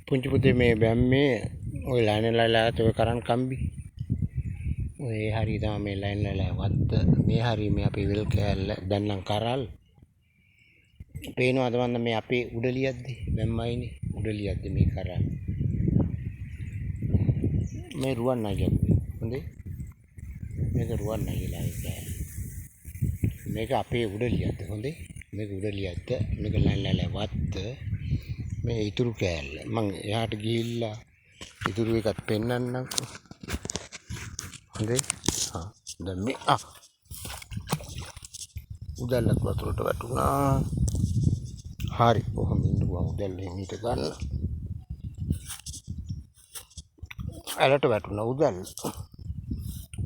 පුංචි පුතේ මේ බැම්මේ ඔය ලයින්ලලා තෝ කරන් කම්බි ඔය හරි තමයි මේ ලයින්ලලා වත්ත මේ හරි මේ අපේ වෙල් කෑල්ල දැන් නම් කරල් පේනවද මන්ද මේ අපේ උඩලියක්ද බැම්මයිනේ උඩලියක්ද මේ කරල් මේ රුවන් නැගිය හොඳේ මේක රුවන් නැගිලා ඒක මේක අපේ උඩලියක්ද හොඳේ මේක උඩලියක්ද මේක ලයින්ලලා වත්ත මේ ඉතුරු කෑල්ල මං එහාට ගිහිල්ලා ඉතුරු එකත් පෙන්නන්නම්කෝ හොඳේ දැන් මේ උදැල්ලක් වතුරට වැටුණා හරි කොහොමද ඉන්නවා උදැල්ලේ මීට ගන්න ඇලට වැටුණා උදැල්ල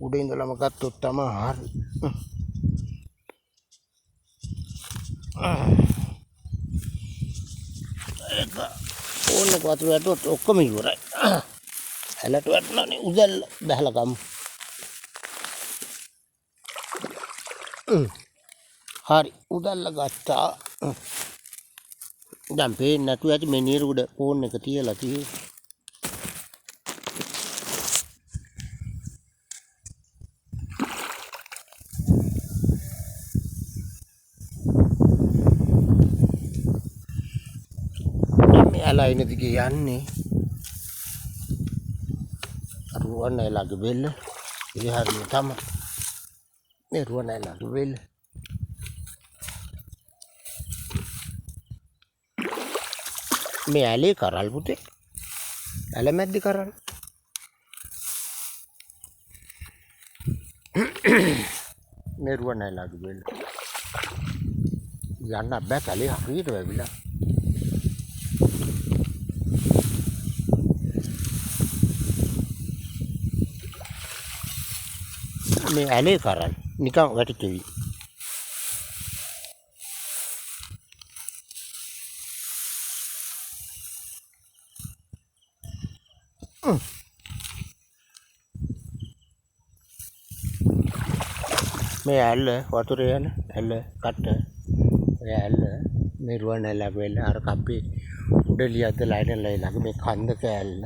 උඩ ඉඳලම ගත්තොත් තමයි හරි ඒක ඕන වතුර වැටුවොත් ඔක්කොම ඉවරයි ඇලට වැටුණානේ උදැල්ල බහලා ගමු hari udalla gatta දැන් පේන්නේ නැතුව ඇති මේ නීර උඩ ෆෝන් එක තියලා තියෙන්නේ මේ අලයින දිගේ යන්නේ රුවන්වැලගේ වෙල්ල ඒ හරිය තමයි මේ රුවන්වැලගේ වෙල්ල මේ ඇලේ කරල් පුතේ ඇල මැද්දේ කරල් මේ රුවන්වැලගේ වෙල්ල යන්න බෑ කලේ හරියට වැවිලා මේ ඇලේ කරල් නිකන් වැටිච්චවි මේ ඇල්ල වතුරේ යන ඇල්ල කට ඔය ඇල්ල මේ රුවන්වැල වෙල අර කප්පේ උඩලියද්ද ලයිනලා ළඟ මේ කන්දක ඇල්ල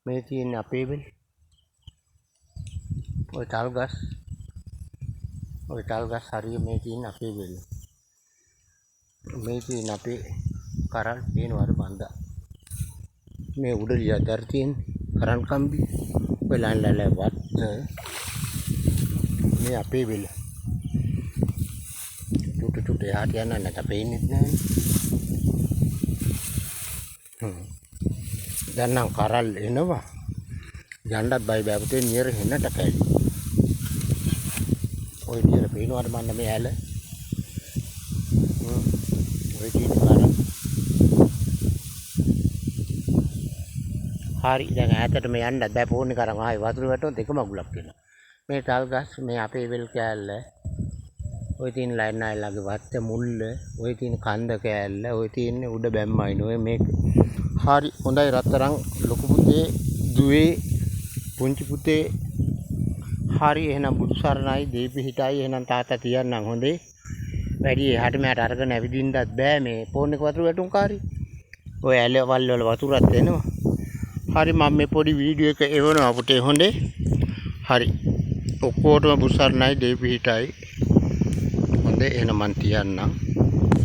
මේ තියෙන අපේ වෙල ඔය තල් ගස් හරිය මේ තියෙන අපේ වෙල මේ තියෙන අපේ කරල් පේනවද බන්දා මේ උඩලිය දර තියෙන කරන් කම්බි ඔය ලයින්ලලා වත්ත මේ අපේ වෙල චුටු එහාට යන්න නැත පේන්නේ නැහැ දැන් නම් කරල් එනවා යන්නත් බයි බෑපතේ නියර හෙන්නට කැලි ඔය නියර පේනවද මන්න මේ ඇල ඔය තියෙන කරල් හරි දැන් ඈතට මේ යන්නත් බෑ ෆෝන් එක අරන් ආයේ වතුර වැටුණොත් එකම අගුලක් වෙනවා මේ තල් ගස් මේ අපේ වෙල් කෑල්ල ඔය තියෙන ලයින් ආයලගේ වත්ත මුල්ල ඔය තියෙන කන්ද කෑල්ල ඔය තියෙන උඩ බැම්මයින ඔය මේක හරි හොඳයි රත්තරන් ලොකු පුතේ දුවේ පුංචි පුතේ හරි එහෙනම් බුදු සරණයි දීපි හිටයි එහෙනම් තාත්තා තියන්නම් හොඳේ වැඩි එහාට මෙහාට අරගෙන ඇවිදින්නත් බෑ මේ ෆෝන් එක වතුර වැටුම් කාරි ඔය ඇලවල් වල වතුරත් එනවා හරි මම මේ පොඩි වීඩියෝ එක එවනවා පුතේ හොඳේ හරි ඔක්කොටම බුදු සරණයි දීපි හිටයි හොඳේ එහෙනම් මන් තියන්නම්